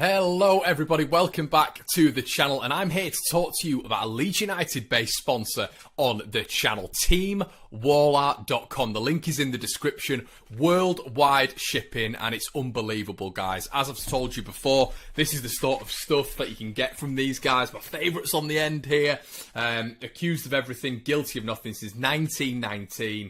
Hello everybody, welcome back to the channel, and I'm here to talk to you about a Leeds United based sponsor on the channel, teamwallart.com. The link is in the description. Worldwide shipping, and it's unbelievable, guys. As I've told you before, this is the sort of stuff that you can get from these guys. My favourites on the end here, accused of everything, guilty of nothing since 1919.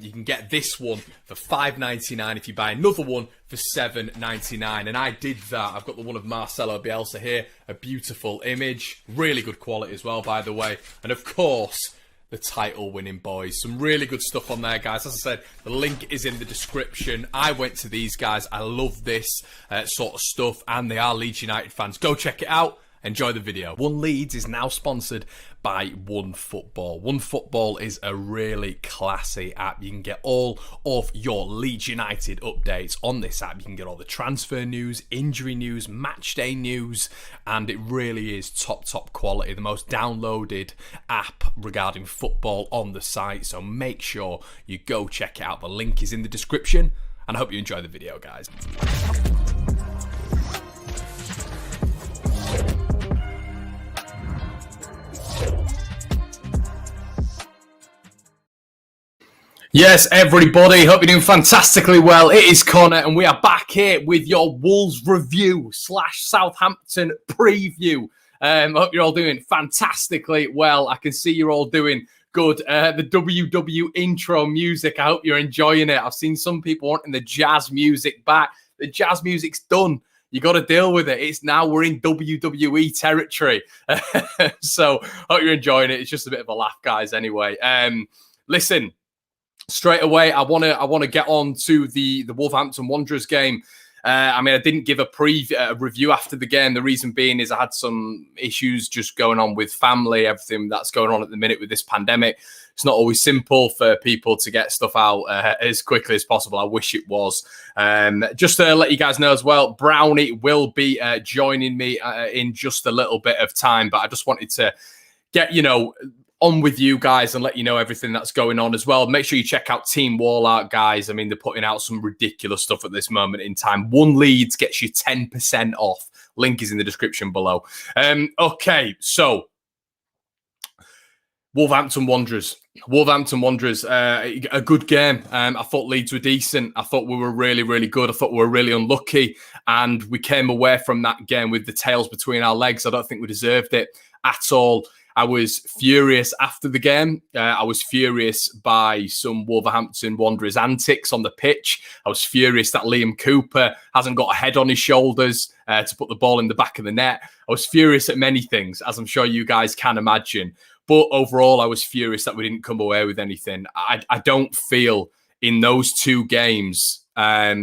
You can get this one for $5.99 if you buy another one for $7.99, and I did that. I've got the one of Marcelo Bielsa here, a beautiful image, really good quality as well, by the way, and of course the title winning boys. Some really good stuff on there, guys. As I said, the link is in the description. I went to these guys. I love this sort of stuff, and they are Leeds United fans. Go check it out. Enjoy the video. One Leeds is now sponsored by OneFootball. OneFootball is a really classy app. You can get all of your Leeds United updates on this app. You can get all the transfer news, injury news, match day news, and it really is top quality. The most downloaded app regarding football on the site. So make sure you go check it out. The link is in the description, and I hope you enjoy the video, guys. Yes, everybody, hope you're doing fantastically well. It is Connor, and we are back here with your Wolves review / Southampton preview. Hope you're all doing fantastically well. I can see you're all doing good. The WW intro music, I hope you're enjoying it. I've seen some people wanting the jazz music back. The jazz music's done. You got to deal with it. It's now we're in WWE territory. So hope you're enjoying it. It's just a bit of a laugh, guys. Anyway, listen. Straight away, I want to get on to the Wolverhampton Wanderers game. I didn't give a review after the game. The reason being is I had some issues just going on with family, everything that's going on at the minute with this pandemic. It's not always simple for people to get stuff out as quickly as possible. I wish it was. Just to let you guys know as well, Brownie will be joining me in just a little bit of time, but I just wanted to get, on with you guys and let you know everything that's going on as well. Make sure you check out Team Wallart, guys. They're putting out some ridiculous stuff at this moment in time. One Leeds gets you 10% off. Link is in the description below. Okay, so Wolverhampton Wanderers. A good game. I thought Leeds were decent. I thought we were really good. I thought we were really unlucky, and we came away from that game with the tails between our legs. I don't think we deserved it at all. I was furious after the game. I was furious by some Wolverhampton Wanderers antics on the pitch. I was furious that Liam Cooper hasn't got a head on his shoulders to put the ball in the back of the net. I was furious at many things, as I'm sure you guys can imagine. But overall, I was furious that we didn't come away with anything. I don't feel in those two games, I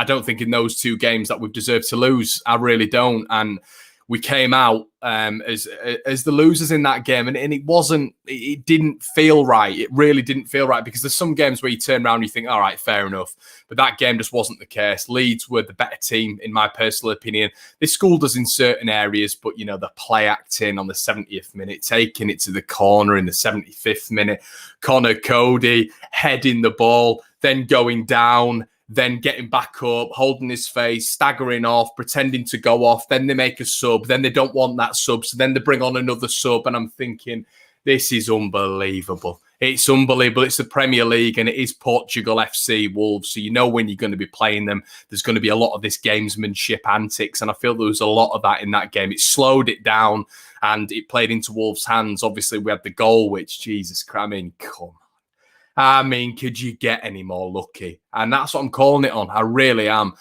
don't think in those two games that we've deserved to lose. I really don't. And we came out as the losers in that game, and it didn't feel right. It really didn't feel right, because there's some games where you turn around and you think, all right, fair enough. But that game just wasn't the case. Leeds were the better team, in my personal opinion. They schooled us in certain areas, but, the play acting on the 70th minute, taking it to the corner in the 75th minute, Connor Cody heading the ball, then going down, then getting back up, holding his face, staggering off, pretending to go off. Then they make a sub. Then they don't want that sub. So then they bring on another sub. And I'm thinking, this is unbelievable. It's unbelievable. It's the Premier League, and it is Portugal FC Wolves. So you know when you're going to be playing them, there's going to be a lot of this gamesmanship antics. And I feel there was a lot of that in that game. It slowed it down, and it played into Wolves' hands. Obviously, we had the goal, which, Jesus Christ, come on. Could you get any more lucky? And that's what I'm calling it on. I really am.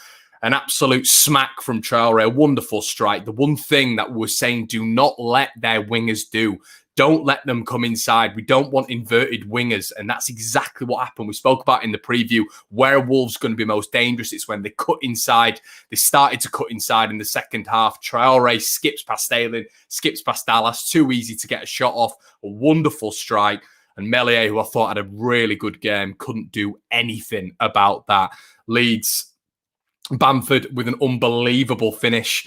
An absolute smack from Traore, a wonderful strike. The one thing that we're saying, do not let their wingers do. Don't let them come inside. We don't want inverted wingers. And that's exactly what happened. We spoke about in the preview where Wolves going to be most dangerous. It's when they cut inside. They started to cut inside in the second half. Traore skips past Ayling, skips past Dallas. Too easy to get a shot off. A wonderful strike. And Meslier, who I thought had a really good game, couldn't do anything about that. Leeds, Bamford with an unbelievable finish,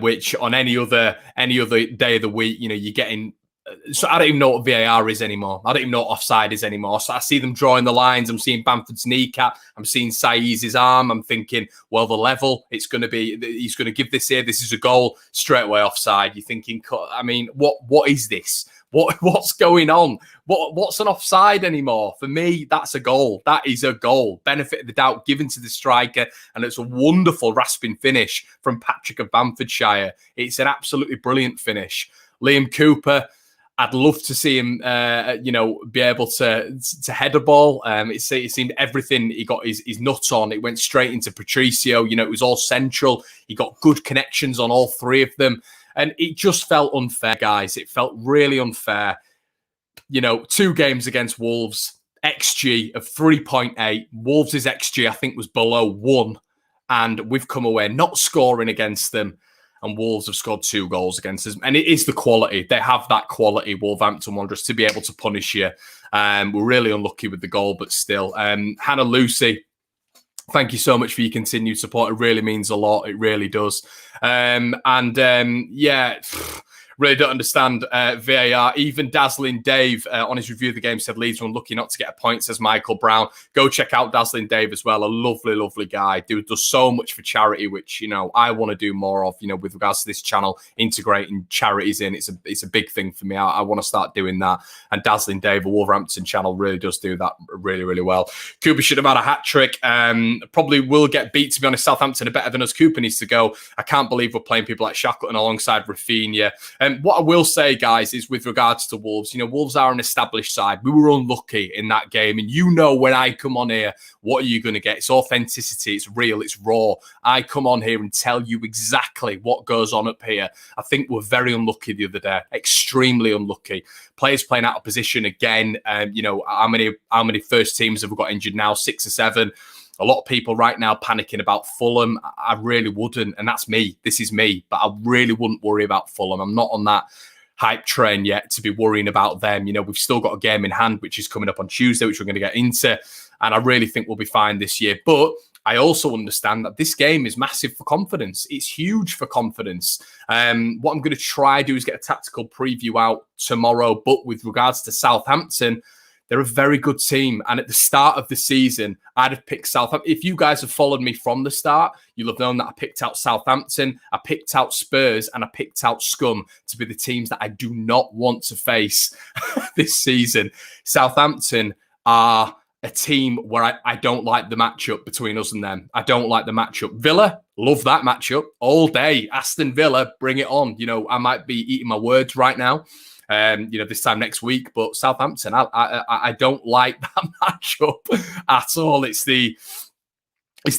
which on any other day of the week, you're getting So I don't even know what VAR is anymore. I don't even know what offside is anymore. So I see them drawing the lines. I'm seeing Bamford's kneecap. I'm seeing Saiz's arm. I'm thinking, well, the level, it's going to be, he's going to give this here. This is a goal, straight away offside. You're thinking, I mean, what is this? What's going on? What's an offside anymore? For me, that's a goal. That is a goal. Benefit of the doubt given to the striker, and it's a wonderful rasping finish from Patrick of Bamfordshire. It's an absolutely brilliant finish. Liam Cooper, I'd love to see him, be able to head a ball. It seemed everything he got his nuts on. It went straight into Patricio. It was all central. He got good connections on all three of them. And it just felt unfair, guys. It felt really unfair. 2 games against Wolves, XG of 3.8. Wolves' XG, I think, was below 1. And we've come away not scoring against them. And Wolves have scored 2 goals against us. And it is the quality. They have that quality, Wolverhampton Wanderers, to be able to punish you. We're really unlucky with the goal, but still. Hannah Lucy, thank you so much for your continued support. It really means a lot. It really does. Really don't understand VAR. Even Dazzling Dave on his review of the game said Leeds were unlucky not to get a point, says Michael Brown. Go check out Dazzling Dave as well. A lovely, lovely guy. Dude does so much for charity, which, I want to do more of, with regards to this channel, integrating charities in. It's a big thing for me. I want to start doing that. And Dazzling Dave, a Wolverhampton channel, really does do that really, really well. Cooper should have had a hat-trick. Probably will get beat, to be honest. Southampton are better than us. Cooper needs to go. I can't believe we're playing people like Shackleton alongside Rafinha. What I will say, guys, is with regards to Wolves, Wolves are an established side. We were unlucky in that game. And when I come on here, what are you going to get? It's authenticity. It's real. It's raw. I come on here and tell you exactly what goes on up here. I think we're very unlucky the other day. Extremely unlucky. Players playing out of position again. How many first teams have we got injured now? 6 or 7. A lot of people right now panicking about Fulham. I really wouldn't. And that's me. This is me. But I really wouldn't worry about Fulham. I'm not on that hype train yet to be worrying about them. We've still got a game in hand, which is coming up on Tuesday, which we're going to get into. And I really think we'll be fine this year. But I also understand that this game is massive for confidence. It's huge for confidence. What I'm going to try to do is get a tactical preview out tomorrow. But with regards to Southampton, they're a very good team. And at the start of the season, I'd have picked Southampton. If you guys have followed me from the start, you'll have known that I picked out Southampton, I picked out Spurs, and I picked out Scum to be the teams that I do not want to face this season. Southampton are a team where I don't like the matchup between us and them. I don't like the matchup. Villa, love that matchup all day. Aston Villa, bring it on. I might be eating my words right now. This time next week, but Southampton, I don't like that matchup at all. It's the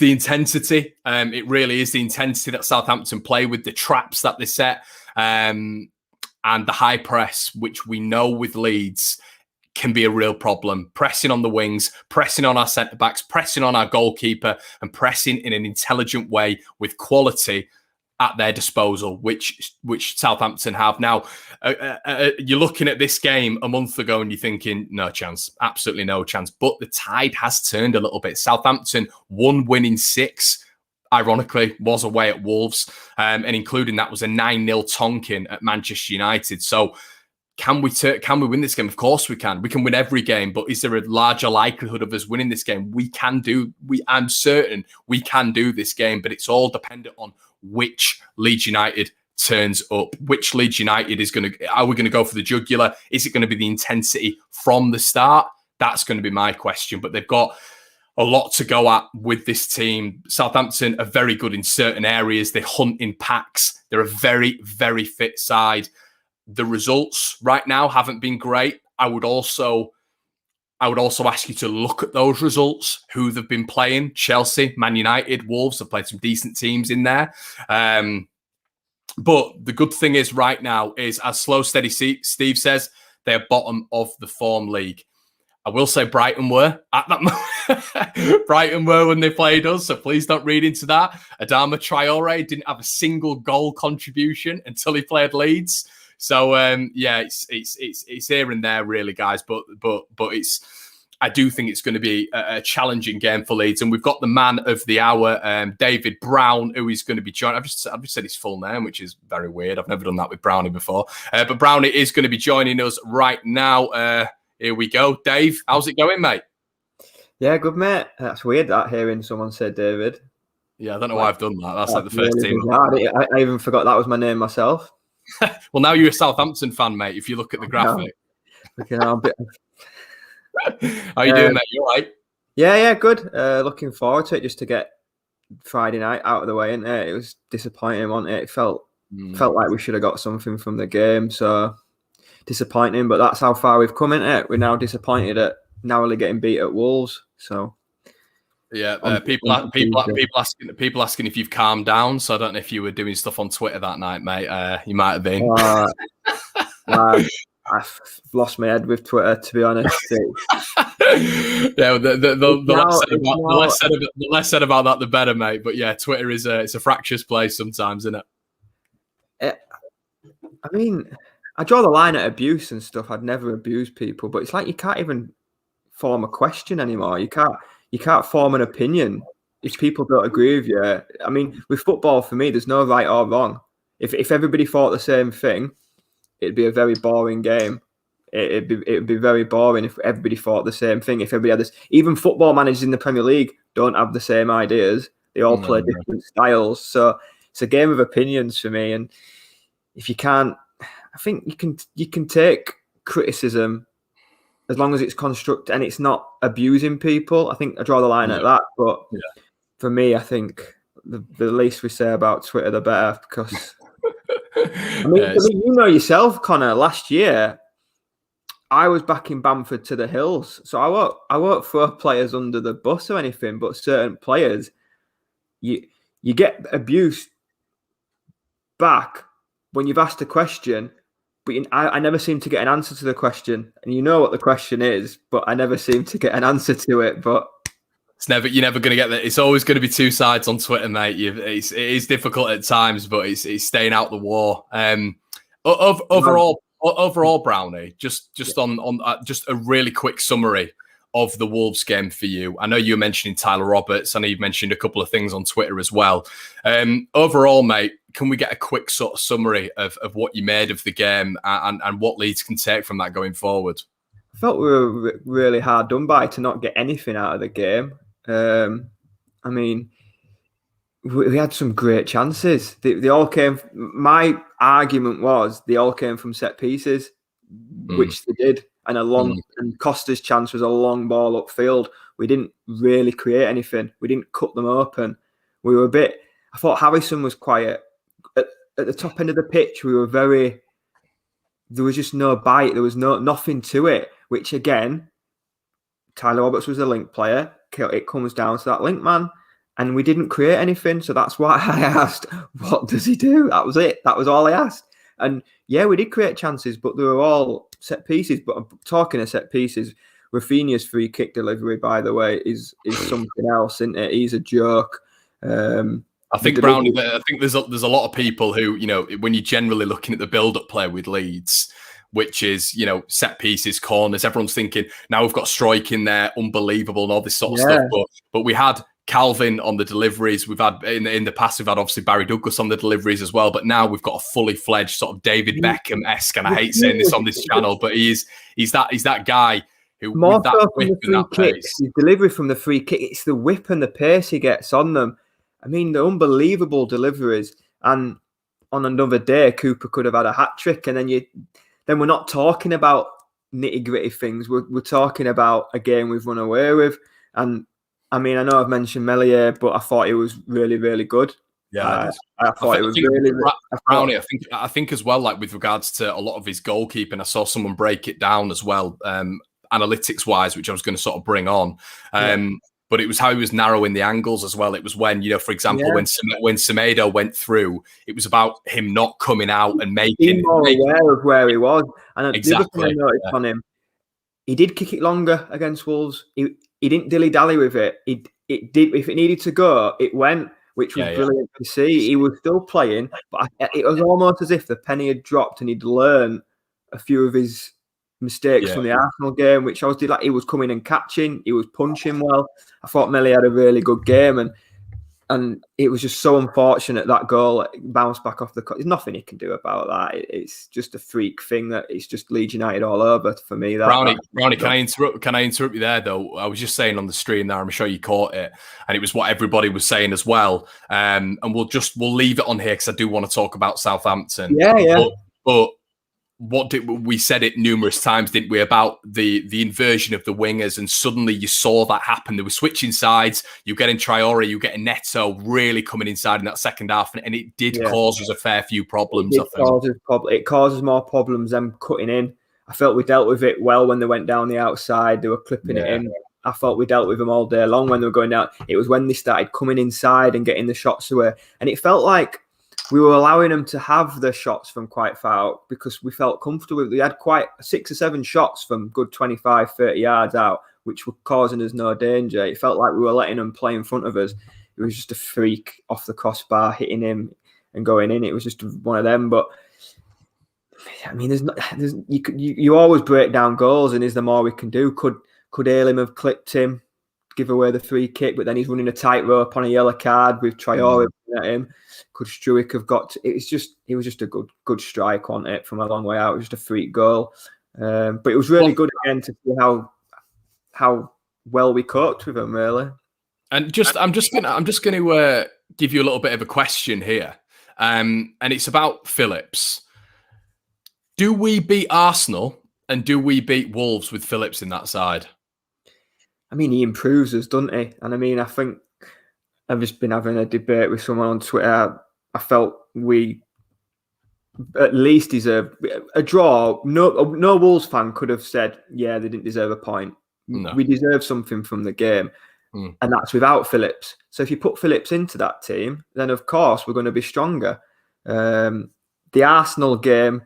intensity. It really is the intensity that Southampton play with, the traps that they set, and the high press, which we know with Leeds can be a real problem. Pressing on the wings, pressing on our centre-backs, pressing on our goalkeeper, and pressing in an intelligent way with quality at their disposal, which Southampton have. Now, you're looking at this game a month ago and you're thinking, no chance, absolutely no chance. But the tide has turned a little bit. Southampton, 1 win in 6, ironically, was away at Wolves. And including that was a 9-0 tonking at Manchester United. So can we win this game? Of course we can. We can win every game, but is there a larger likelihood of us winning this game? I'm certain we can do this game, but it's all dependent on which Leeds United turns up. Which Leeds United are we going to go for the jugular? Is it going to be the intensity from the start? That's going to be my question. But they've got a lot to go at with this team. Southampton are very good in certain areas. They hunt in packs. They're a very, very fit side. The results right now haven't been great. I would also ask you to look at those results, who they've been playing. Chelsea, Man United, Wolves have played some decent teams in there. But the good thing is right now is, as Slow Steady Steve says, they're bottom of the form league. I will say Brighton were at that moment. Brighton were when they played us, so please don't read into that. Adama Traore didn't have a single goal contribution until he played Leeds. So it's here and there, really, guys. But I do think it's going to be a challenging game for Leeds. And we've got the man of the hour, David Brown, who is going to be joining. I've just said his full name, which is very weird. I've never done that with Brownie before. But Brownie is going to be joining us right now. Here we go. Dave, how's it going, mate? Yeah, good, mate. That's weird, that hearing someone say David. Yeah, I don't know why I've done that. That's like the first team. I even forgot that was my name myself. Well, now you're a Southampton fan, mate, if you look at the graphic. No. How you doing, mate? You all right? Yeah, good. Looking forward to it, just to get Friday night out of the way. And it was disappointing, wasn't it? It felt like we should have got something from the game. So disappointing, but that's how far we've come, isn't it? We're now disappointed at narrowly getting beat at Wolves. So yeah, people asking if you've calmed down. So I don't know if you were doing stuff on Twitter that night, mate. You might have been. I've lost my head with Twitter, to be honest. Yeah, the less said about that, the better, mate. But yeah, Twitter is it's a fractious place sometimes, isn't it? I mean, I draw the line at abuse and stuff. I'd never abuse people, but it's like you can't even form a question anymore. You can't form an opinion if people don't agree with you. I mean, with football, for me, there's no right or wrong. If everybody thought the same thing, it'd be a very boring game. It'd be very boring if everybody thought the same thing. If everybody had this, even football managers in the Premier League don't have the same ideas. They all play different styles. So it's a game of opinions for me. And if you can't, I think you can take criticism as long as it's constructive and it's not abusing people. I think I draw the line at that. But for me, I think the least we say about Twitter, the better, because. I mean, you know yourself, Connor. Last year, I was backing Bamford to the hills, so I won't throw players under the bus or anything. But certain players, you get abuse back when you've asked a question, but I never seem to get an answer to the question, and you know what the question is, but I never seem to get an answer to it. But you're never going to get that. It's always going to be two sides on Twitter, mate. It is difficult at times, but it's staying out the war. Overall, Brownie, just on just a really quick summary of the Wolves game for you. I know you were mentioning Tyler Roberts. I know you've mentioned a couple of things on Twitter as well. Overall, mate, can we get a quick sort of summary of what you made of the game and what Leeds can take from that going forward? I felt we were really hard done by to not get anything out of the game. I mean, we had some great chances. They all came. My argument was they all came from set pieces, which they did, and and Costa's chance was a long ball upfield. We didn't really create anything. We didn't cut them open. We were a bit. I thought Harrison was quiet at the top end of the pitch. We were very. There was just no bite. There was nothing to it. Which again, Tyler Roberts was a link player. It comes down to that link man, and we didn't create anything. So that's why I asked, what does he do? That was it. That was all I asked. And yeah, we did create chances, but they were all set pieces. But talking of set pieces, Rafinha's free kick delivery, by the way, is something else, isn't it? He's a joke. I think Brownie. I think there's a lot of people who, you know, when you're generally looking at the build-up play with Leeds, which is, you know, set pieces, corners, everyone's thinking now we've got Strike in there, unbelievable, and all this sort of stuff. But we had Calvin on the deliveries. We've had in the past, we've had obviously Barry Douglas on the deliveries as well. But now we've got a fully fledged sort of David Beckham-esque, and I hate saying this on this channel, but he's that guy who more with that so whip and that pace. His delivery from the free kick, it's the whip and the pace he gets on them. I mean, the unbelievable deliveries. And on another day, Cooper could have had a hat trick, and then we're not talking about nitty-gritty things. We're talking about a game we've run away with. And I mean, I know I've mentioned Melier, but I thought it was really, really good. Yeah, I thought it was really. Brownie, I think as well, like with regards to a lot of his goalkeeping, I saw someone break it down as well, analytics-wise, which I was going to sort of bring on. But it was how he was narrowing the angles as well. It was when, you know, for example, when Semedo went through, it was about him not coming out and making more aware of where he was. And exactly, the other thing I noticed on him, he did kick it longer against Wolves. He didn't dilly-dally with it. It did. If it needed to go, it went, which was brilliant to see. He was still playing, but it was almost as if the penny had dropped and he'd learned a few of his mistakes from the Arsenal game, which I was like, he was coming and catching, he was punching well. I thought Melly had a really good game, and it was just so unfortunate that goal bounced back off the. There's nothing he can do about that. It's just a freak thing that it's just Leeds United all over for me. Brownie, can I interrupt? Can I interrupt you there though? I was just saying on the stream there. I'm sure you caught it, and it was what everybody was saying as well. And we'll leave it on here because I do want to talk about Southampton. Yeah. But what did we said it numerous times, didn't we, about the inversion of the wingers, and suddenly you saw that happen. They were switching sides. You're getting Traore, you're getting Neto really coming inside in that second half, and it did cause us a fair few problems. It causes more problems than cutting in. I felt we dealt with it well when they went down the outside. They were clipping it in. I thought we dealt with them all day long when they were going down. It was when they started coming inside and getting the shots away, and it felt like we were allowing them to have the shots from quite far out because we felt comfortable. We had quite 6 or 7 shots from good 25, 30 yards out, which were causing us no danger. It felt like we were letting them play in front of us. It was just a freak off the crossbar, hitting him and going in. It was just one of them. But I mean, you always break down goals, and is there more we can do? Could Elim have clipped him, give away the free kick, but then he's running a tightrope on a yellow card with Traore at him? Could Struijk have got to, it was just a good strike on it from a long way out. It was just a freak goal. But it was really good again to see how well we coped with him, really. And I'm just gonna give you a little bit of a question here. And it's about Phillips. Do we beat Arsenal and do we beat Wolves with Phillips in that side? I mean, he improves us, doesn't he? And I mean, I think I've just been having a debate with someone on Twitter. I felt we at least deserve a draw. No Wolves fan could have said, yeah, they didn't deserve a point. No. We deserve something from the game. And that's without Phillips. So if you put Phillips into that team, then of course we're going to be stronger. The Arsenal game,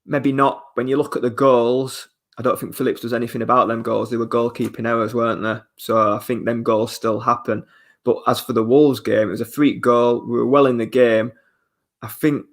maybe not. When you look at the goals, I don't think Phillips does anything about them goals. They were goalkeeping errors, weren't they? So I think them goals still happen. But as for the Wolves game, it was a freak goal. We were well in the game. I think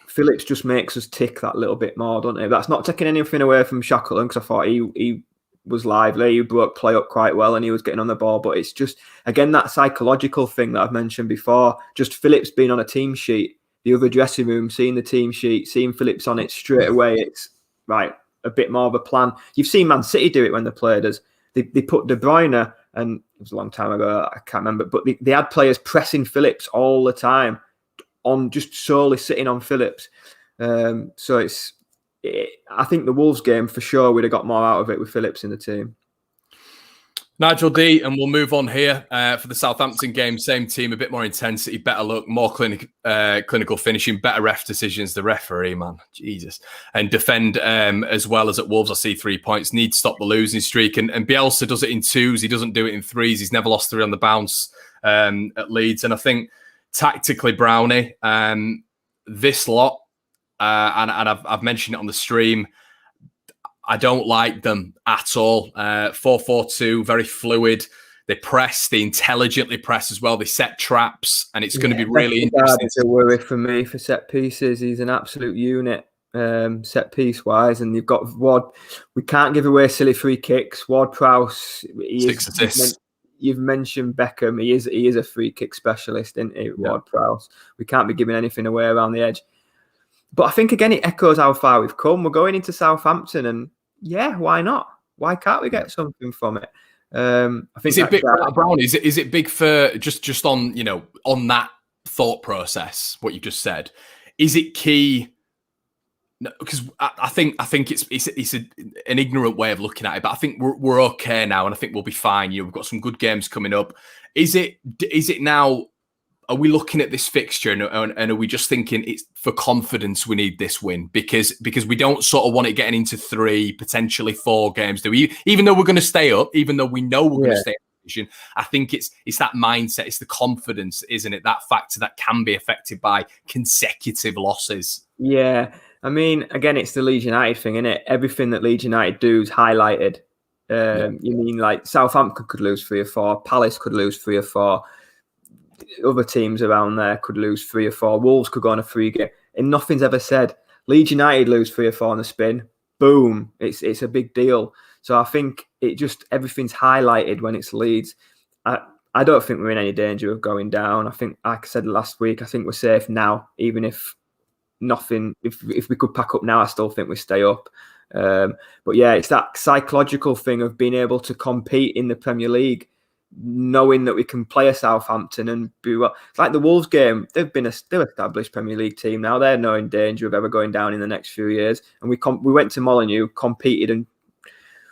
Phillips just makes us tick that little bit more, doesn't he? That's not taking anything away from Shackleton, because I thought he was lively. He broke play up quite well and he was getting on the ball. But it's just, again, that psychological thing that I've mentioned before. Just Phillips being on a team sheet, the other dressing room, seeing the team sheet, seeing Phillips on it straight away. It's right, a bit more of a plan. You've seen Man City do it when they played us. They put De Bruyne, and it was a long time ago, I can't remember, but they had players pressing Phillips all the time, on just solely sitting on Phillips. So I think the Wolves game for sure would have got more out of it with Phillips in the team. Nigel D, and we'll move on here for the Southampton game. Same team, a bit more intensity, better look, more clinical finishing, better ref decisions. The referee, man, Jesus. And defend as well as at Wolves. I see 3 points. Need to stop the losing streak. And Bielsa does it in 2s. He doesn't do it in 3s. He's never lost 3 on the bounce at Leeds. And I think tactically, Brownie, this lot, and I've mentioned it on the stream, I don't like them at all. 4-4-2, very fluid. They press, they intelligently press as well. They set traps, and it's going to be really interesting. It's a worry for me for set pieces. He's an absolute unit, set piece wise. And you've got Ward. We can't give away silly free kicks. Ward-Prowse, 6 assists. You've mentioned Beckham. He is a free kick specialist, isn't he? Ward-Prowse. We can't be giving anything away around the edge. But I think, again, it echoes how far we've come. We're going into Southampton, and yeah, why not? Why can't we get something from it? I think is it big, Brown? Is it big for just on on that thought process? What you just said, is it key? Because I think it's an ignorant way of looking at it, but I think we're okay now, and I think we'll be fine. We've got some good games coming up. Is it now? Are we looking at this fixture and are we just thinking it's for confidence we need this win because we don't sort of want it getting into 3, potentially 4 games, do we? Even though we're going to stay up, even though we know we're going to stay in position, I think it's that mindset, it's the confidence, isn't it? That factor that can be affected by consecutive losses. Yeah. I mean, again, it's the Leeds United thing, isn't it? Everything that Leeds United do is highlighted. You mean like Southampton could lose 3 or 4, Palace could lose 3 or 4. Other teams around there could lose 3 or 4. Wolves could go on a 3 game, and nothing's ever said. Leeds United lose 3 or 4 on the spin. boom, it's a big deal. So I think everything's highlighted when it's Leeds. I don't think we're in any danger of going down. I think, like I said last week, I think we're safe now, even if if we could pack up now, I still think we stay up. But yeah, it's that psychological thing of being able to compete in the Premier League, knowing that we can play a Southampton and be well. It's like the Wolves game. They're established Premier League team now. They're not in danger of ever going down in the next few years. And we went to Molineux, competed, and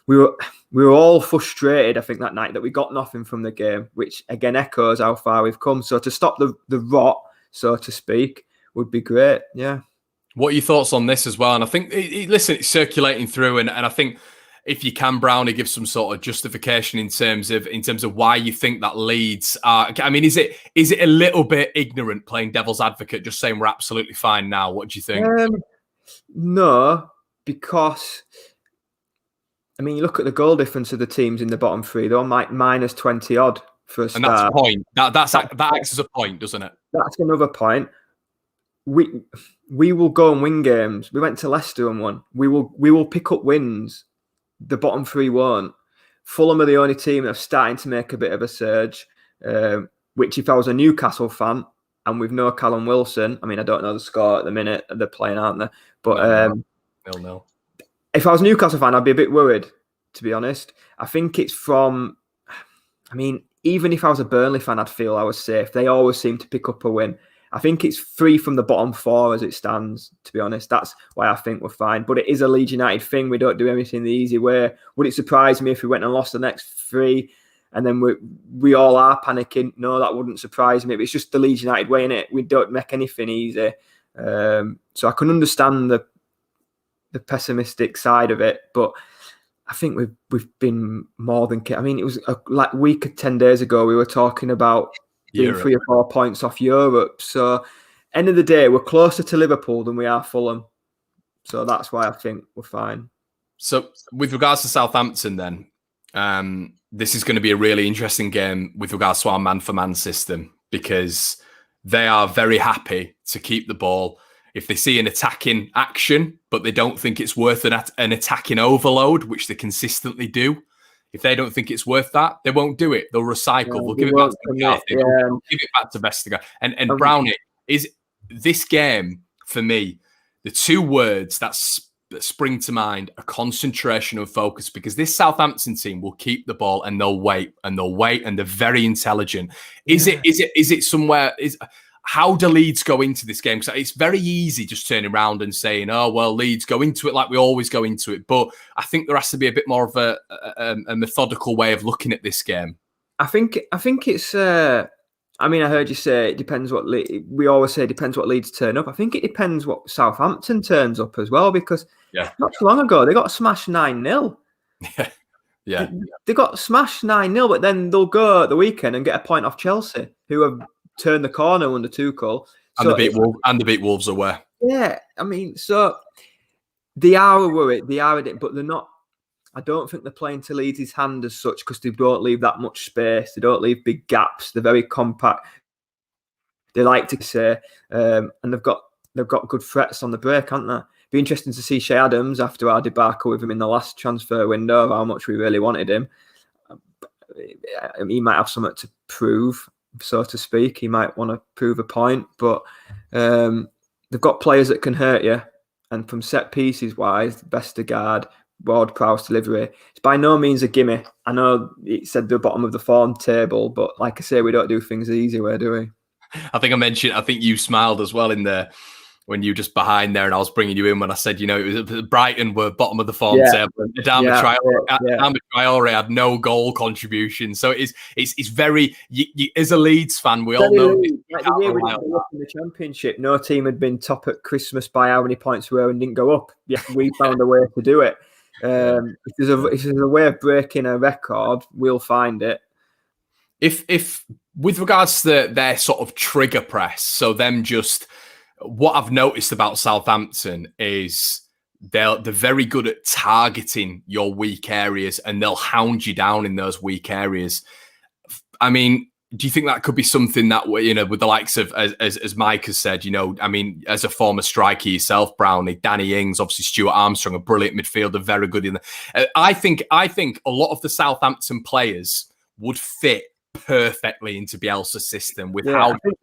we were all frustrated, I think, that night that we got nothing from the game, which again echoes how far we've come. So to stop the rot, so to speak, would be great. Yeah. What are your thoughts on this as well? And I think, listen, it's circulating through, and I think if you can, Brownie, give some sort of justification in terms of why you think that Leeds are. I mean, is it a little bit ignorant playing devil's advocate, just saying we're absolutely fine now? What do you think? No, because I mean, you look at the goal difference of the teams in the bottom three; they're on like minus 20 odd for a start. And that's a point. That acts as a point, doesn't it? That's another point. We will go and win games. We went to Leicester and won. We will pick up wins. The bottom three won't. Fulham are the only team that's starting to make a bit of a surge. Which, if I was a Newcastle fan and with no Callum Wilson, I mean, I don't know the score at the minute. They're playing, aren't they? But 0-0. If I was a Newcastle fan, I'd be a bit worried, to be honest. I think it's from. I mean, even if I was a Burnley fan, I'd feel I was safe. They always seem to pick up a win. I think it's 3 from the bottom 4 as it stands, to be honest. That's why I think we're fine. But it is a Leeds United thing. We don't do everything the easy way. Would it surprise me if we went and lost the next 3 and then we all are panicking? No, that wouldn't surprise me. But it's just the Leeds United way, innit? We don't make anything easy. So I can understand the pessimistic side of it. But I think we've been more than... I mean, it was like a week or 10 days ago, we were talking about being 3 or 4 points off Europe. So, end of the day, we're closer to Liverpool than we are Fulham. So that's why I think we're fine. So, with regards to Southampton, then, this is going to be a really interesting game with regards to our man-for-man system, because they are very happy to keep the ball. If they see an attacking action, but they don't think it's worth an attacking overload, which they consistently do, if they don't think it's worth that, they won't do it. They'll recycle. They'll give it back to McCarthy. They'll give it back to Vestager. And Brownie, is this game, for me, the 2 words that spring to mind are concentration and focus, because this Southampton team will keep the ball and they'll wait and they're very intelligent. Is it somewhere... How do Leeds go into this game? Because it's very easy just turning around and saying, oh, well, Leeds go into it like we always go into it. But I think there has to be a bit more of a methodical way of looking at this game. I think it's... I mean, I heard you say it depends what... We always say it depends what Leeds turn up. I think it depends what Southampton turns up as well, because not too long ago, they got smashed 9-0. Yeah. They got smashed 9-0, but then they'll go at the weekend and get a point off Chelsea, who have turned the corner under Tuchel. And they beat Wolves away. Yeah, I mean, so they are worried. They are, but they're not. I don't think they're playing to Leeds' hand as such, because they don't leave that much space. They don't leave big gaps. They're very compact. They like to say, and they've got good threats on the break, haven't they? Be interesting to see Shea Adams after our debacle with him in the last transfer window, how much we really wanted him. He might have something to prove, so to speak. He might want to prove a point, but they've got players that can hurt you. And from set pieces wise, Vestergaard, Ward-Prowse delivery, it's by no means a gimme. I know it said the bottom of the form table, but like I say, we don't do things the easy way, do we? I think you smiled as well in there when you were just behind there, and I was bringing you in when I said, it was Brighton were bottom of the form table. Adama Traore had no goal contribution, so it's very. As a Leeds fan, we all know. Like the year we didn't go up in the Championship, no team had been top at Christmas by how many points we were and didn't go up. Yeah, we found a way to do it. If there's a way of breaking a record, we'll find it. If with regards to their sort of trigger press, so them just. What I've noticed about Southampton is they're very good at targeting your weak areas, and they'll hound you down in those weak areas. I mean, do you think that could be something that, with the likes of, as Mike has said, I mean, as a former striker yourself, Brownie, Danny Ings, obviously Stuart Armstrong, a brilliant midfielder, very good in the. I think a lot of the Southampton players would fit perfectly into Bielsa's system with I think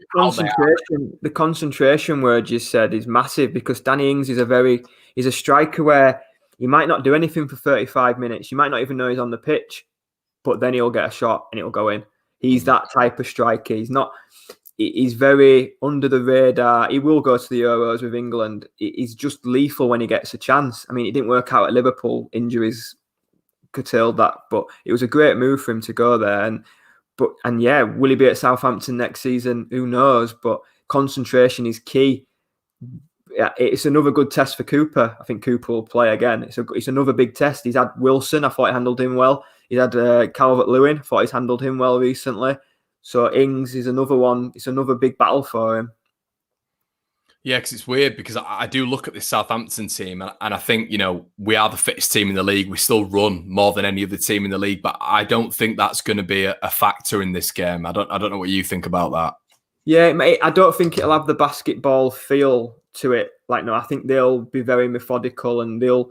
the concentration word you said is massive, because Danny Ings is a striker where he might not do anything for 35 minutes. You might not even know he's on the pitch, but then he'll get a shot and it'll go in. He's that type of striker. He's very under the radar. He will go to the Euros with England. He's just lethal when he gets a chance. I mean, it didn't work out at Liverpool. Injuries curtailed that, but it was a great move for him to go there. And will he be at Southampton next season? Who knows? But concentration is key. Yeah, it's another good test for Cooper. I think Cooper will play again. It's another big test. He's had Wilson. I thought he handled him well. He's had Calvert-Lewin. I thought he's handled him well recently. So Ings is another one. It's another big battle for him. Yeah, because it's weird, because I do look at this Southampton team and I think, we are the fittest team in the league. We still run more than any other team in the league, but I don't think that's going to be a factor in this game. I don't know what you think about that. Yeah, mate, I don't think it'll have the basketball feel to it. I think they'll be very methodical and they'll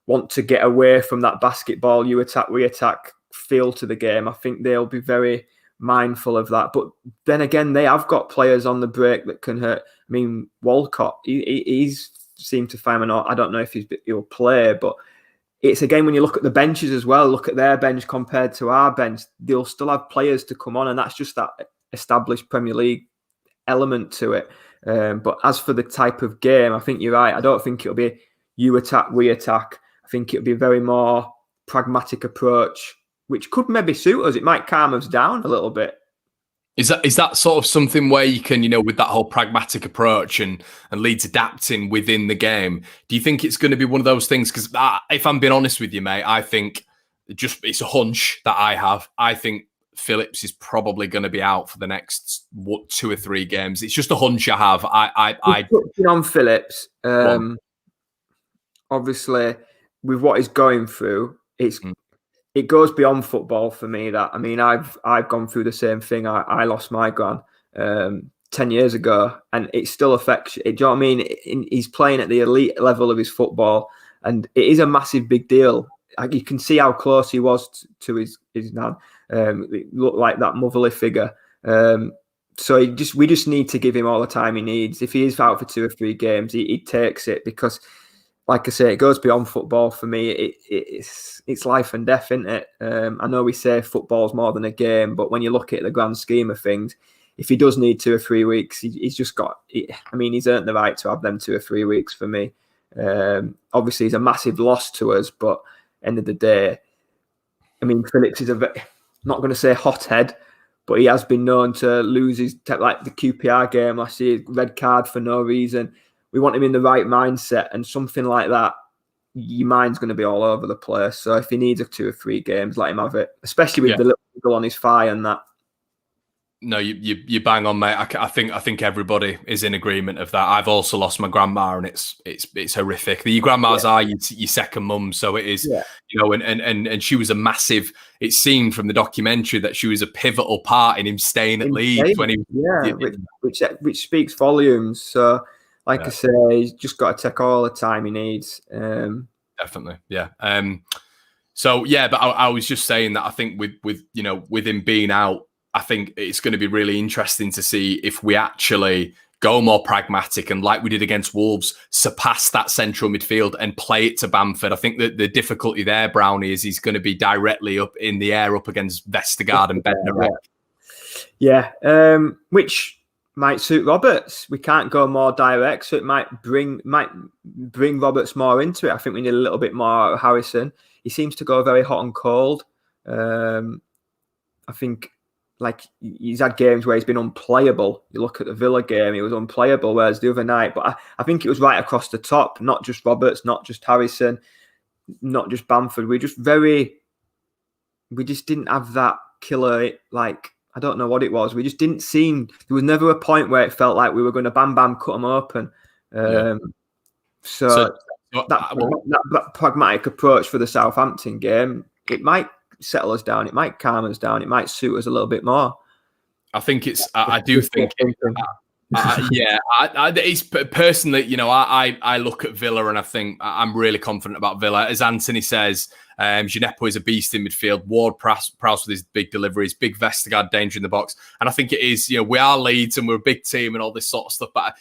want to get away from that basketball, you attack, we attack feel to the game. I think they'll be very mindful of that. But then again, they have got players on the break that can hurt. I mean, Walcott, he's seemed to find I don't know if he'll play, but it's again, when you look at the benches as well, look at their bench compared to our bench, they'll still have players to come on, and that's just that established Premier League element to it. But as for the type of game, I think you're right. I don't think it'll be you attack, we attack. I think it'll be a very more pragmatic approach, which could maybe suit us. It might calm us down a little bit. Is that sort of something where you can, with that whole pragmatic approach and Leeds adapting within the game? Do you think it's going to be one of those things? Because if I'm being honest with you, mate, I think it's a hunch that I have. I think Phillips is probably going to be out for the next 2 or 3 games. It's just a hunch I have. On Phillips, obviously, with what he's going through, it goes beyond football for me. That, I mean, I've gone through the same thing. I lost my gran 10 years ago, and it still affects you. Do you know what I mean? He's playing at the elite level of his football, and it is a massive big deal. You can see how close he was to his nan. It looked like that motherly figure. So we just need to give him all the time he needs. If he is out for 2 or 3 games, he takes it, because, like I say, it goes beyond football for me. It's life and death, isn't it? I know we say football's more than a game, but when you look at the grand scheme of things, if he does need 2 or 3 weeks, he's just got. He's earned the right to have them 2 or 3 weeks for me. Obviously, he's a massive loss to us, but end of the day, I mean, Phillips is not going to say hothead, but he has been known to lose his, like the QPR game last year, red card for no reason. We want him in the right mindset, and something like that, your mind's going to be all over the place. So if he needs 2 or 3 games, let him have it, especially with the little wiggle on his thigh and that. No, you bang on, mate. I think everybody is in agreement of that. I've also lost my grandma, and it's horrific. Your grandmas are your second mum, so it is. Yeah. And she was a massive. It seemed from the documentary that she was a pivotal part in him staying at Leeds when he. Yeah, which speaks volumes. So, like I say, he's just got to take all the time he needs. Definitely, yeah. So yeah, but I was just saying that I think with him being out, I think it's going to be really interesting to see if we actually go more pragmatic and, like we did against Wolves, surpass that central midfield and play it to Bamford. I think that the difficulty there, Brownie, is he's going to be directly up in the air up against Vestergaard and Bednarek. Yeah, which might suit Roberts. We can't go more direct, so it might bring Roberts more into it. I think we need a little bit more out of Harrison. He seems to go very hot and cold. I think, like, he's had games where he's been unplayable. You look at the Villa game, he was unplayable, whereas the other night, but I think it was right across the top, not just Roberts, not just Harrison, not just Bamford. We just didn't have that killer, like, I don't know what it was. We just didn't seem, there was never a point where it felt like we were going to bam, cut them open. So that pragmatic approach for the Southampton game, it might settle us down, it might calm us down, it might suit us a little bit more. I think it's. I do think. It's personally, I look at Villa and I think I'm really confident about Villa. As Anthony says, Gineppo is a beast in midfield. Ward-Prowse with his big deliveries, big Vestergaard danger in the box. And I think it is, we are Leeds and we're a big team and all this sort of stuff. But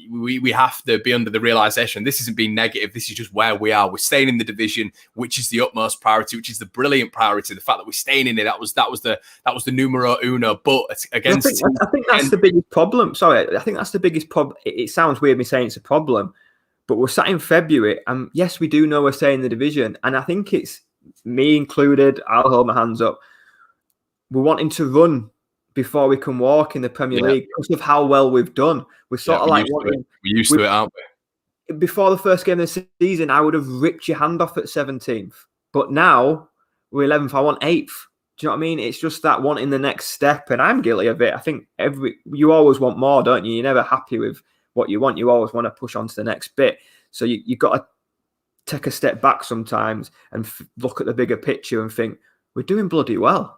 we have to be under the realisation this isn't being negative. This is just where we are. We're staying in the division, which is the utmost priority, which is the brilliant priority. The fact that we're staying in it, that was the numero uno. But against, I think that's the biggest problem. Sorry, I think that's the biggest problem. It sounds weird me saying it's a problem. But we're sat in February, and yes, we do know we're staying in the division. And I think it's me included. I'll hold my hands up. We're wanting to run before we can walk in the Premier League because of how well we've done. We're sort of like we're used to it, aren't we? Before the first game of the season, I would have ripped your hand off at 17th. But now we're 11th. I want 8th. Do you know what I mean? It's just that wanting the next step, and I'm guilty of it. I think you always want more, don't you? You're never happy with what you want. You always want to push on to the next bit. So you've got to take a step back sometimes and look at the bigger picture and think we're doing bloody well.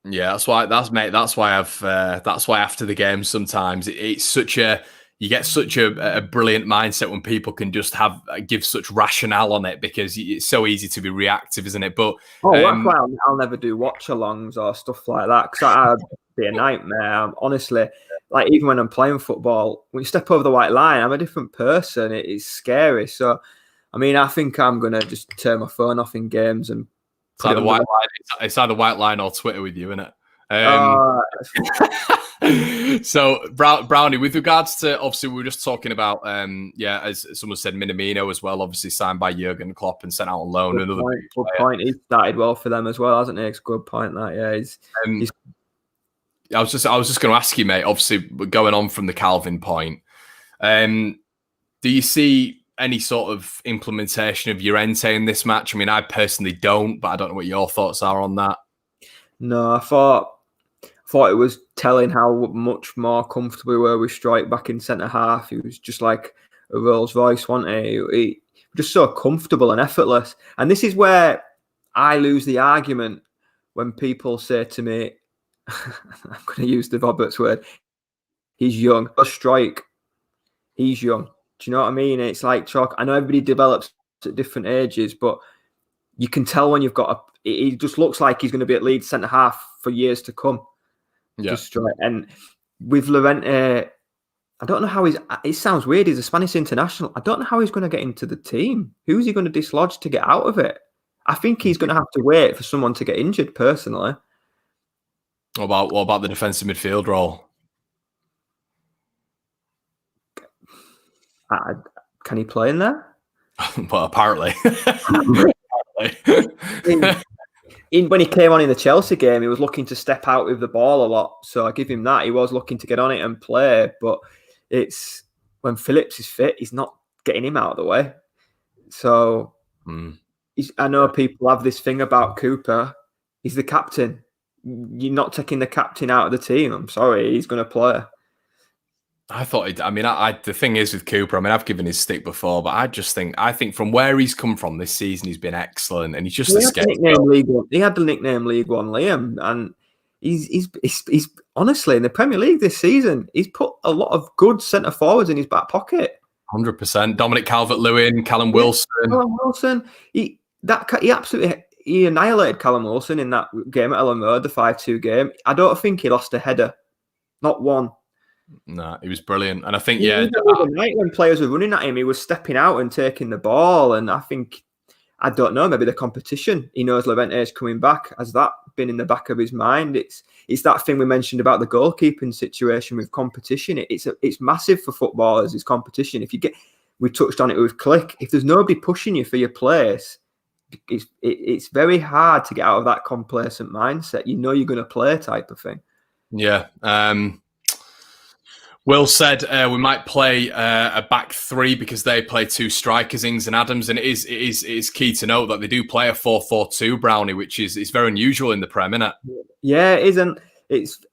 Yeah, that's why after the game sometimes it's such a you get such a brilliant mindset when people can just give such rationale on it because it's so easy to be reactive, isn't it? But that's why I'll never do watch-alongs or stuff like that because that'd be a nightmare. Honestly, like even when I'm playing football, when you step over the white line, I'm a different person. It's scary. So, I mean, I think I'm gonna just turn my phone off in games and. It's either white line or Twitter with you, isn't it? So, Brownie, with regards to, obviously, we were just talking about, as someone said, Minamino as well, obviously signed by Jurgen Klopp and sent out on loan. Good point. He started well for them as well, hasn't he? It's a good point, that, yeah. I was just going to ask you, mate, obviously, going on from the Calvin point, do you see any sort of implementation of Llorente in this match? I mean, I personally don't, but I don't know what your thoughts are on that. No, I thought it was telling how much more comfortable we were with Strike back in centre half. He was just like a Rolls Royce, wasn't he? He was just so comfortable and effortless. And this is where I lose the argument when people say to me, I'm going to use the Roberts word, he's young. Strike, he's young. Do you know what I mean? It's like chalk. I know everybody develops at different ages, but you can tell when you've got he just looks like he's going to be at Leeds centre half for years to come. Yeah. Just right. And with Llorente, I don't know how it sounds weird. He's a Spanish international. I don't know how he's going to get into the team. Who's he going to dislodge to get out of it? I think he's going to have to wait for someone to get injured, personally. What about the defensive midfield role? Can he play in there? Well, apparently. When he came on in the Chelsea game, he was looking to step out with the ball a lot. So I give him that. He was looking to get on it and play. But it's when Phillips is fit, he's not getting him out of the way. So I know people have this thing about Cooper. He's the captain. You're not taking the captain out of the team. I'm sorry. He's going to play. I thought, the thing is with Cooper, I've given his stick before, but I think from where he's come from this season, he's been excellent, and he's just He had the nickname League One Liam, and he's honestly in the Premier League this season, he's put a lot of good centre forwards in his back pocket. 100%. Dominic Calvert-Lewin, Callum Wilson. Callum Wilson, he annihilated Callum Wilson in that game at Ellen Road, the 5-2 game. I don't think he lost a header, not one. No, he was brilliant. And I think, when players were running at him, he was stepping out and taking the ball. And I don't know, maybe the competition. He knows Llorente is coming back. Has that been in the back of his mind? It's that thing we mentioned about the goalkeeping situation with competition. It's massive for footballers, it's competition. We touched on it with Click. If there's nobody pushing you for your place, it's very hard to get out of that complacent mindset. You know you're going to play type of thing. Yeah. Will said we might play a back three because they play two strikers, Ings and Adams, and it is key to note that they do play a 4-4-2, Brownie, which is very unusual in the Prem, isn't it? Yeah, it isn't.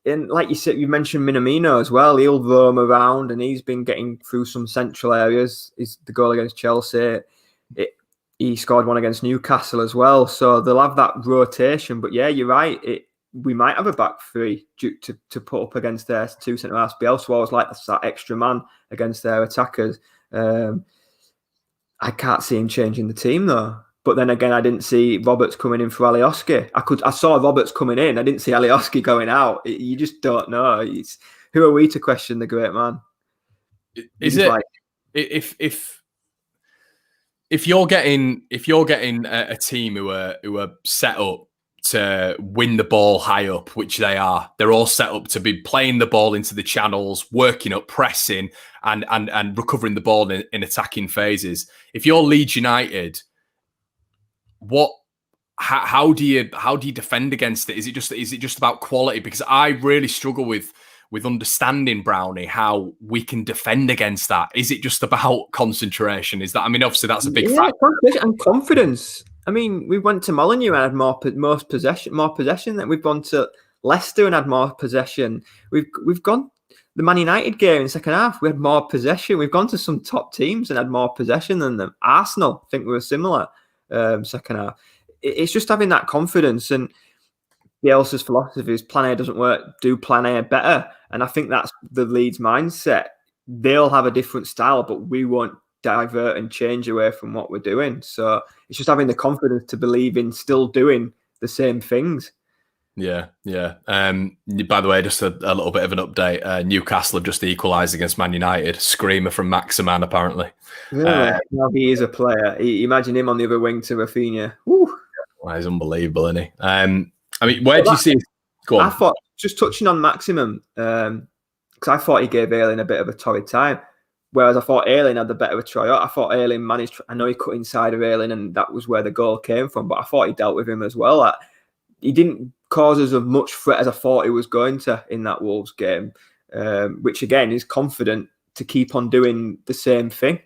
And like you said, you mentioned Minamino as well. He'll roam around, and he's been getting through some central areas. Is the goal against Chelsea? He scored one against Newcastle as well. So they'll have that rotation. But yeah, you're right. we might have a back three to put up against their two centre halves. Bielsa was like that extra man against their attackers. I can't see him changing the team though. But then again, I didn't see Roberts coming in for Alioski. I saw Roberts coming in. I didn't see Alioski going out. You just don't know. Who are we to question the great man? Is it like, if you're getting a team who are set up to win the ball high up, which they are, they're all set up to be playing the ball into the channels, working up, pressing, and recovering the ball in attacking phases. If you're Leeds United, how do you defend against it? Is it just about quality? Because I really struggle with understanding, Brownie, how we can defend against that. Is it just about concentration? Is that, I mean, obviously that's a big factor. And confidence. I mean, we went to Molineux and had more possession than we've gone to Leicester and had more possession. We've gone the Man United game in the second half. We had more possession. We've gone to some top teams and had more possession than them. Arsenal, I think we were similar second half. It's just having that confidence, and Bielsa's philosophy is plan A doesn't work, do plan A better. And I think that's the Leeds mindset. They'll have a different style, but we won't divert and change away from what we're doing. So it's just having the confidence to believe in still doing the same things. Yeah. By the way, just a little bit of an update. Newcastle have just equalised against Man United. Screamer from Maximan, apparently. Really? Now he is a player. Imagine him on the other wing to Rafinha. Woo. Well, he's unbelievable, isn't he? I mean, where do you see? Go on. I thought, just touching on Maximum, because I thought he gave Ayling a bit of a torrid time, whereas I thought Ayling had the better of a try. I thought Ayling managed. I know he cut inside of Ayling, and that was where the goal came from. But I thought he dealt with him as well. He didn't cause us as much threat as I thought he was going to in that Wolves game, which again is confident to keep on doing the same thing.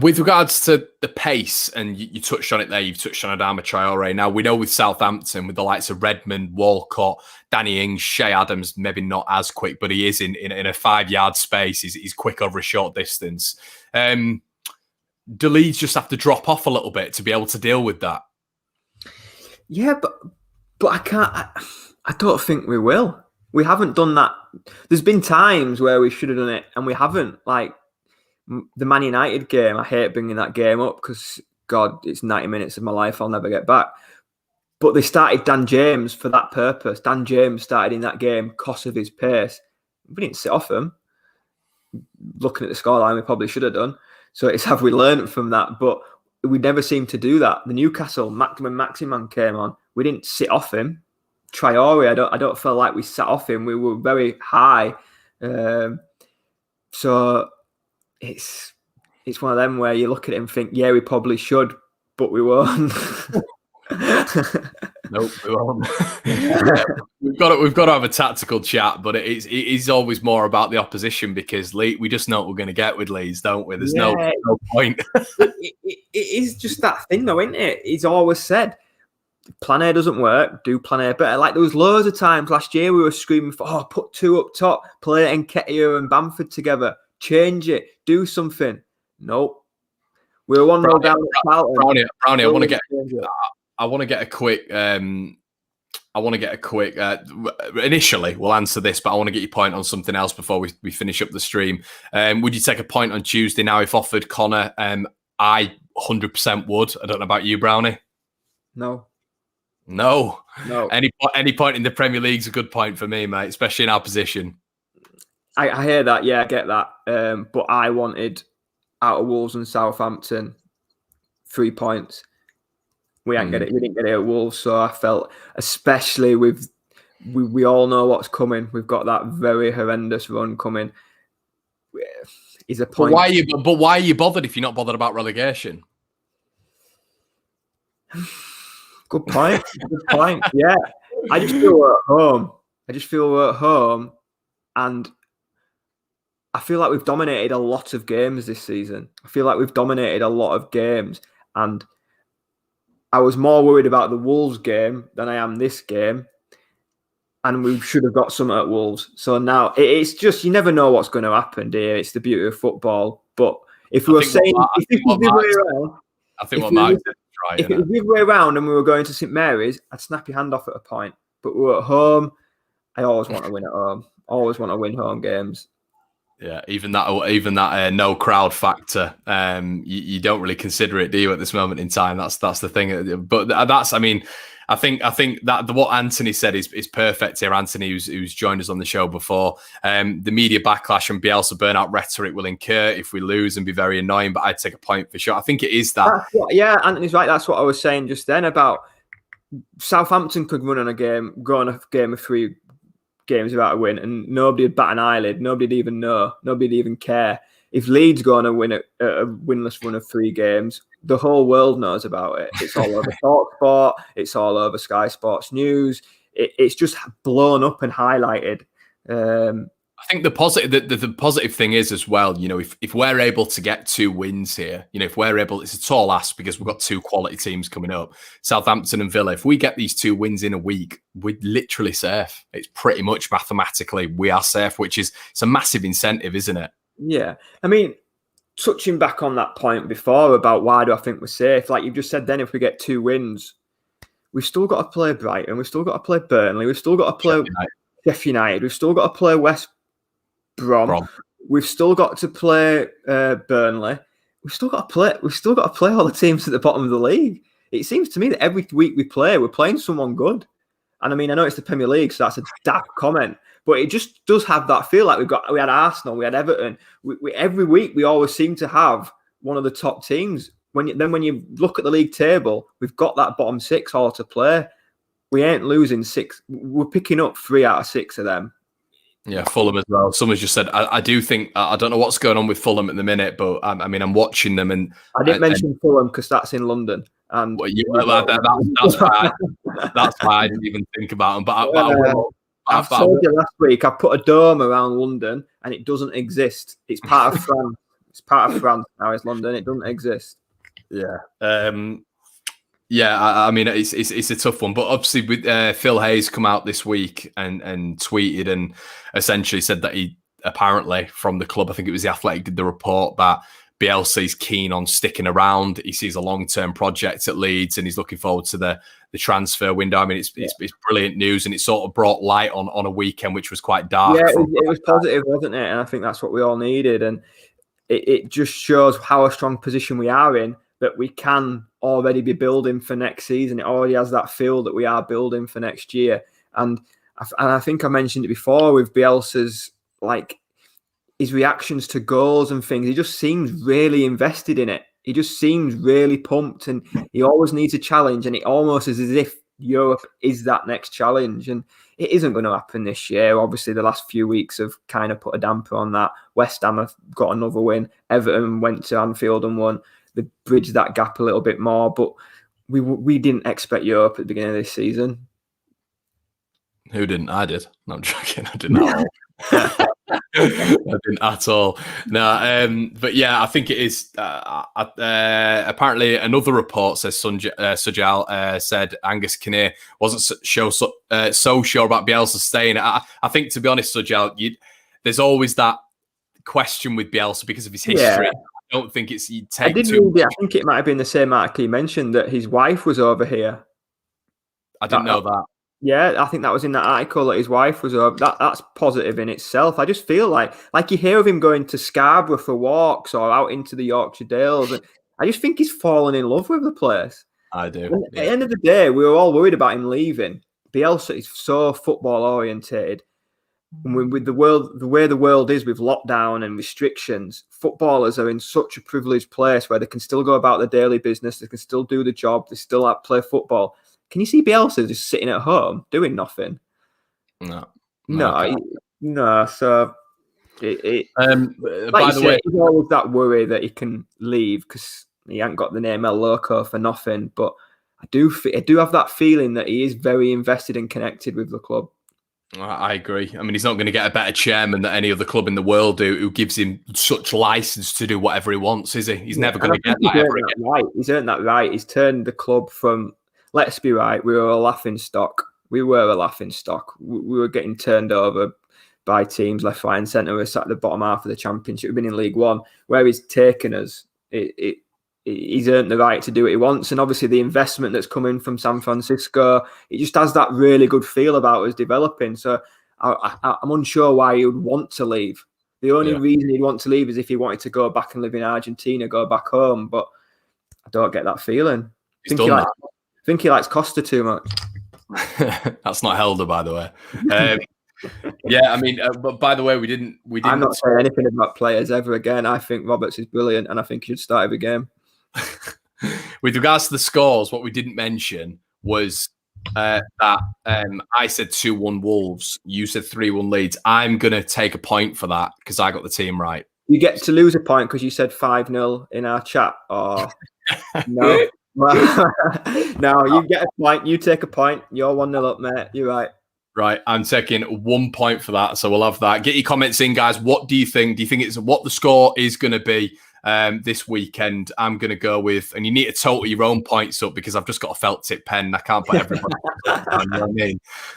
With regards to the pace, and you touched on it there, you've touched on Adama Traore. Now, we know with Southampton, with the likes of Redmond, Walcott, Danny Ings, Shea Adams, maybe not as quick, but he is in a 5-yard space. He's quick over a short distance. Do Leeds just have to drop off a little bit to be able to deal with that? Yeah, but I can't. I don't think we will. We haven't done that. There's been times where we should have done it, and we haven't. Like the Man United game, I hate bringing that game up because, God, it's 90 minutes of my life I'll never get back. But they started Dan James for that purpose. Dan James started in that game because of his pace. We didn't sit off him. Looking at the scoreline, we probably should have done. So it's have we learned from that? But we never seem to do that. The Newcastle, when Maximan came on, we didn't sit off him. Traore, I don't feel like we sat off him. We were very high. So it's one of them where you look at it and think, yeah, we probably should, but we won't. Nope, we won't. Yeah, we've got to have a tactical chat, but it is always more about the opposition because we just know what we're going to get with Leeds, don't we? There's no point. it is just that thing, though, isn't it? He's always said, plan A doesn't work, do plan A better. Like there was loads of times last year we were screaming for, put two up top, play Nketiah and Bamford together, change it, do something. Nope. We were 1-0 down at Charlton. Brownie, I want to get a quick. Initially, we'll answer this, but I want to get your point on something else before we finish up the stream. Would you take a point on Tuesday now if offered Connor? I 100% would. I don't know about you, Brownie. No. Any point in the Premier League's a good point for me, mate, especially in our position. I hear that. Yeah, I get that. But I wanted out of Wolves and Southampton 3 points. We didn't get it at Wolves, so I felt, especially with we all know what's coming. We've got that very horrendous run coming. Is a point. But why are you bothered if you're not bothered about relegation? Good point. Good point. Yeah, I just feel we're at home. And I feel like we've dominated a lot of games this season. And I was more worried about the Wolves game than I am this game. And we should have got some at Wolves. So now it's just, you never know what's going to happen, dear. It's the beauty of football. But if we were saying, if it was the other way around and we were going to St Mary's, I'd snap your hand off at a point. but we're at home. I always want to win at home. Always want to win home games. Yeah, even that no crowd factor, you don't really consider it, do you, at this moment in time? That's the thing. But that's, I mean, I think that what Anthony said is perfect here. Anthony, who's joined us on the show before, the media backlash and Bielsa burnout rhetoric will incur if we lose and be very annoying. But I'd take a point for sure. I think it is that. Yeah, Anthony's right. That's what I was saying just then about Southampton could go on a game of 3 games without a win, and nobody would bat an eyelid. Nobody'd even know. Nobody'd even care. If Leeds go on a winless run of 3 games, the whole world knows about it. It's all over TalkSport. It's all over Sky Sports News. It's just blown up and highlighted. I think the positive thing is as well, if we're able to get 2 wins here, if we're able, it's a tall ask because we've got 2 quality teams coming up, Southampton and Villa. If we get these 2 wins in a week, we're literally safe. It's pretty much mathematically we are safe, it's a massive incentive, isn't it? Yeah. I mean, touching back on that point before about why do I think we're safe, like you've just said then, if we get 2 wins, we've still got to play Brighton, we've still got to play Burnley, we've still got to play Sheffield United, we've still got to play West Brom. We've still got to play Burnley. We've still got to play all the teams at the bottom of the league. It seems to me that every week we're playing someone good. And I mean, I know it's the Premier League, so that's a daft comment, but it just does have that feel like we had Arsenal, we had Everton. We every week we always seem to have one of the top teams. When you look at the league table, we've got that bottom 6 all to play. We ain't losing 6. We're picking up 3 out of 6 of them. Yeah, Fulham as well. Someone's just said, I do think, I don't know what's going on with Fulham at the minute, but I mean, I'm watching them. And I didn't mention Fulham because that's in London. And that's why I didn't even think about them. But I told you last week, I put a dome around London and it doesn't exist. It's part of France. It's part of France now. It's London. It doesn't exist. Yeah. Yeah, I mean, it's a tough one. But obviously, with Phil Hayes come out this week and tweeted and essentially said that he apparently from the club, I think it was The Athletic, did the report that Bielsa is keen on sticking around. He sees a long-term project at Leeds and he's looking forward to the transfer window. I mean, it's brilliant news, and it sort of brought light on a weekend which was quite dark. Yeah, it was positive, wasn't it? And I think that's what we all needed. And it just shows how a strong position we are in, that we can already be building for next season. It already has that feel that we are building for next year. And I think I mentioned it before with Bielsa's, like, his reactions to goals and things. He just seems really invested in it. He just seems really pumped, and he always needs a challenge. And it almost is as if Europe is that next challenge. And it isn't going to happen this year. Obviously, the last few weeks have kind of put a damper on that. West Ham have got another win. Everton went to Anfield and won. They bridged that gap a little bit more, but we didn't expect Europe at the beginning of this season. Who didn't? I did. No, I'm joking. I didn't at all. I didn't at all. No, but yeah, I think it is. Apparently, another report says Sujal said Angus Kinnear wasn't so sure about Bielsa staying. I think, to be honest, Sujal, there's always that question with Bielsa because of his history. Yeah. I don't think it's you take. I think it might have been the same article you mentioned that his wife was over here. I didn't know that. Yeah, I think that was in that article that his wife was over. That's positive in itself. I just feel like you hear of him going to Scarborough for walks or out into the Yorkshire Dales. And I just think he's fallen in love with the place. I do. And at the end of the day, we were all worried about him leaving. Bielsa is so football orientated. And with the way the world is with lockdown and restrictions, footballers are in such a privileged place where they can still go about their daily business, they can still do the job, they still play football. Can you see Bielsa just sitting at home doing nothing? No. So like by the way, there's always that worry that he can leave because he ain't got the name El Loco for nothing. But I do have that feeling that he is very invested and connected with the club. I agree. I mean, he's not going to get a better chairman than any other club in the world do, who gives him such license to do whatever he wants, is he? He's never going to get that ever again. Right. He's earned that right. He's turned the club from, let's be right, we were a laughing stock. We were getting turned over by teams left, right and centre. We sat at the bottom half of the Championship. We've been in League One. Where he's taken us, he's earned the right to do what he wants. And obviously the investment that's coming from San Francisco, it just has that really good feel about us developing. So I'm unsure why he would want to leave. The only reason he'd want to leave is if he wanted to go back and live in Argentina, go back home. But I don't get that feeling. I think he likes Costa too much. That's not Helder, by the way. Yeah, I mean, but by the way, we didn't. I'm not saying anything about players ever again. I think Roberts is brilliant, and I think he should start every game. With regards to the scores, what we didn't mention was that I said 2-1 Wolves. You said 3-1 Leeds. I'm going to take a point for that because I got the team right. You get to lose a point because you said 5-0 in our chat. Or no, no, you get a point. You take a point. You're 1-0 up, mate. You're right. Right, I'm taking 1 point for that, so we'll have that. Get your comments in, guys. What do you think? Do you think it's what the score is going to be this weekend? I'm going to go with, and you need to total your own points up because I've just got a felt tip pen. I can't put everybody down, you know what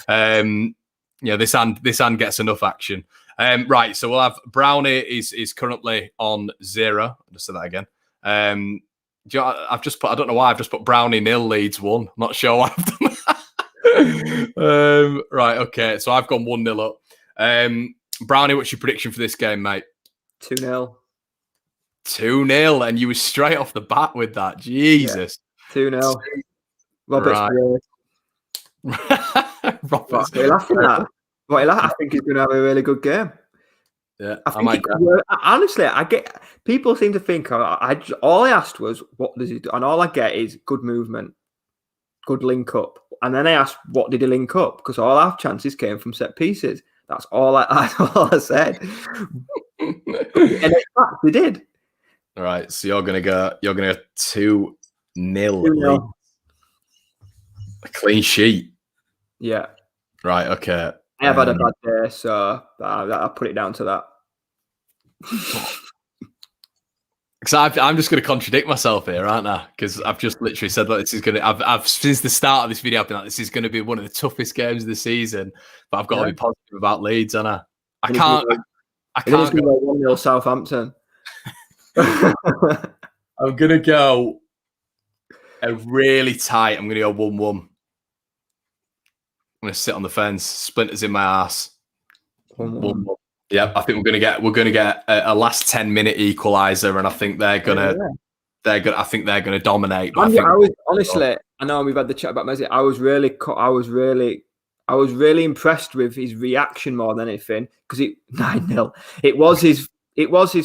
I mean? This hand gets enough action. Right, so we'll have Brownie is currently on 0. I'll just say that again. I've just put, I don't know why I've just put Brownie 0, Leeds 1. Not sure why I've done that. Right, okay, so I've gone 1-0 up. Brownie, what's your prediction for this game, mate? 2-0. 2-0, and you were straight off the bat with that. Jesus. Yeah. 2-0. Robert's right. What are you laughing at? I think he's going to have a really good game. Yeah, honestly, I get people seem to think all I asked was what does he do, and all I get is good movement, good link up, and then I asked what did he link up because all our chances came from set pieces. That's all I said. And in fact, they did. All right, so you're gonna go 2-0. A clean sheet. Yeah. Right. Okay. I have had a bad day, so I'll put it down to that. Because I'm just going to contradict myself here, aren't I? Because I've just literally said that this is going to. I've since the start of this video, I've been like, this is going to be one of the toughest games of the season. But I've got to be positive about Leeds, and I can't. I can't go 1-0 Southampton. I'm going to go a really tight. I'm going to go 1-1. I'm going to sit on the fence, splinters in my ass. 1-1. Yeah, I think we're gonna get a last 10-minute equaliser, and I think they're gonna dominate. I was honestly, I know we've had the chat about Messi. I was really impressed with his reaction more than anything because 9-0. It was his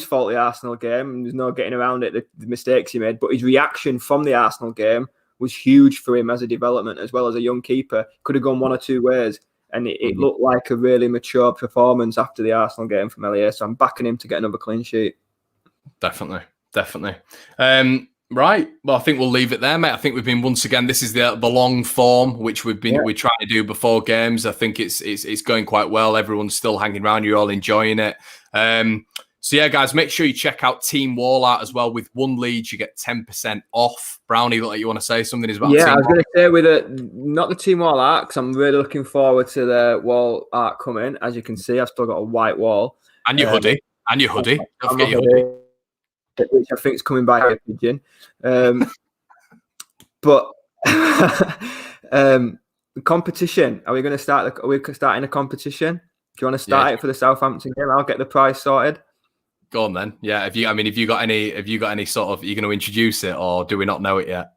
fault, the Arsenal game. There's no getting around it. The mistakes he made, but his reaction from the Arsenal game was huge for him as a development as well as a young keeper. Could have gone one or two ways. And it looked like a really mature performance after the Arsenal game from LA. So I'm backing him to get another clean sheet. Definitely. Right. Well, I think we'll leave it there, mate. I think we've been once again. This is the long form which we're trying to do before games. I think it's going quite well. Everyone's still hanging around. You're all enjoying it. So yeah, guys, make sure you check out Team Wallout as well. With 1 Leeds, you get 10% off. Brownie, look like you want to say something about Team I was going to say with not the Team Wallout, because I'm really looking forward to the wall art coming. As you can see, I've still got a white wall. And your hoodie. Don't forget your hoodie. Which I think is coming by a pigeon. But competition. Are we starting a competition? Do you want to start it for the Southampton game? I'll get the prize sorted. Go on then. Yeah. Have you got any sort of? Are you going to introduce it, or do we not know it yet?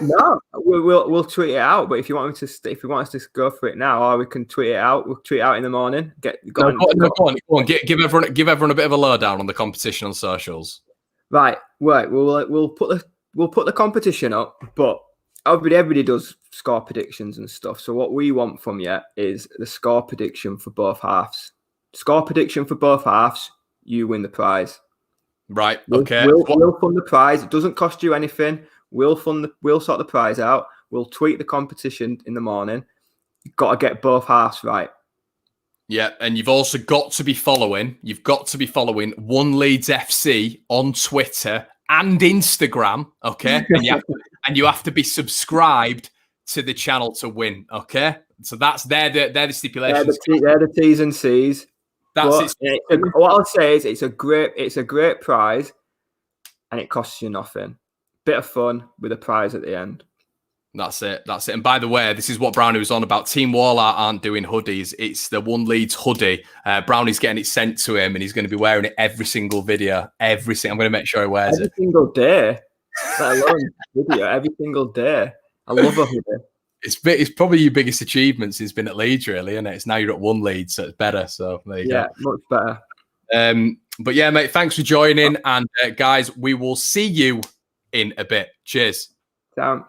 No, we'll tweet it out. But if you want us to go for it now, or we can tweet it out. We'll tweet it out in the morning. Go on. Give everyone a bit of a lowdown on the competition on socials. Right. We'll put the competition up, but everybody does score predictions and stuff. So what we want from you is the score prediction for both halves. Score prediction for both halves. You win the prize. Right. Okay. We'll fund the prize. It doesn't cost you anything. We'll sort the prize out. We'll tweet the competition in the morning. You've got to get both halves right. Yeah, and you've also got to be following. You've got to be following 1 Leeds FC on Twitter and Instagram. Okay, and you have to be subscribed to the channel to win. Okay, so they're the stipulations. They're the T's and C's. What I'll say is it's a great prize, and it costs you nothing. bit of fun with a prize at the end. That's it. That's it. And by the way, this is what Brownie was on about. Team Wallart aren't doing hoodies. It's the One Leeds hoodie. Brownie's getting it sent to him, and he's going to be wearing it every single video. I'm going to make sure he wears every single day. Let alone video, every single day. I love a hoodie. It's probably your biggest achievement since been at Leeds, really, isn't it? It's now you're at One Leeds, so it's better. So there you go. Much better. But yeah, mate, thanks for joining. And guys, we will see you in a bit. Cheers. Down.